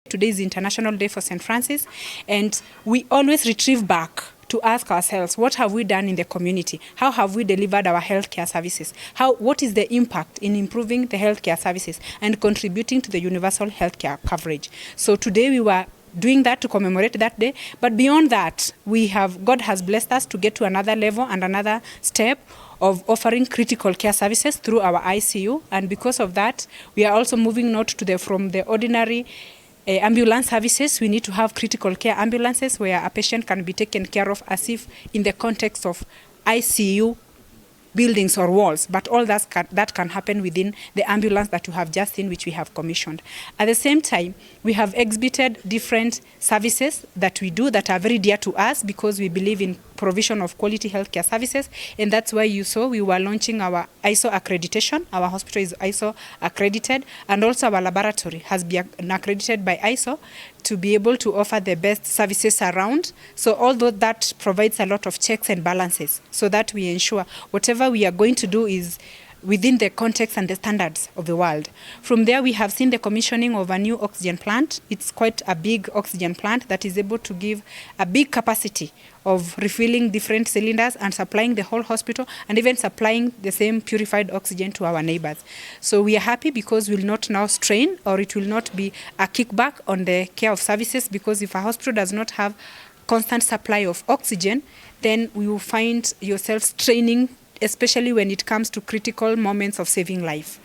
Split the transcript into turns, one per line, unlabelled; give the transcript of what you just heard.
Today is International Day for St. Francis, and we always retrieve back to ask ourselves, what have we done in the community? How have we delivered our healthcare services? What is the impact in improving the healthcare services and contributing to the universal healthcare coverage? So today we were doing that to commemorate that day, but beyond that, God has blessed us to get to another level and another step of offering critical care services through our ICU, and because of that, we are also moving not to from the ordinary ambulance services. We need to have critical care ambulances where a patient can be taken care of as if in the context of ICU buildings or walls, but all that can happen within the ambulance that you have just seen, which we have commissioned. At the same time, we have exhibited different services that we do that are very dear to us because we believe in provision of quality healthcare services, and that's why you saw we were launching our ISO accreditation. Our hospital is ISO accredited, and also our laboratory has been accredited by ISO to be able to offer the best services around. So although that provides a lot of checks and balances so that we ensure whatever we are going to do is within the context and the standards of the world. From there, we have seen the commissioning of a new oxygen plant. It's quite a big oxygen plant that is able to give a big capacity of refilling different cylinders and supplying the whole hospital, and even supplying the same purified oxygen to our neighbors. So we are happy because we will not now strain, or it will not be a kickback on the care of services, because if a hospital does not have constant supply of oxygen, then we will find yourself straining, especially when it comes to critical moments of saving life.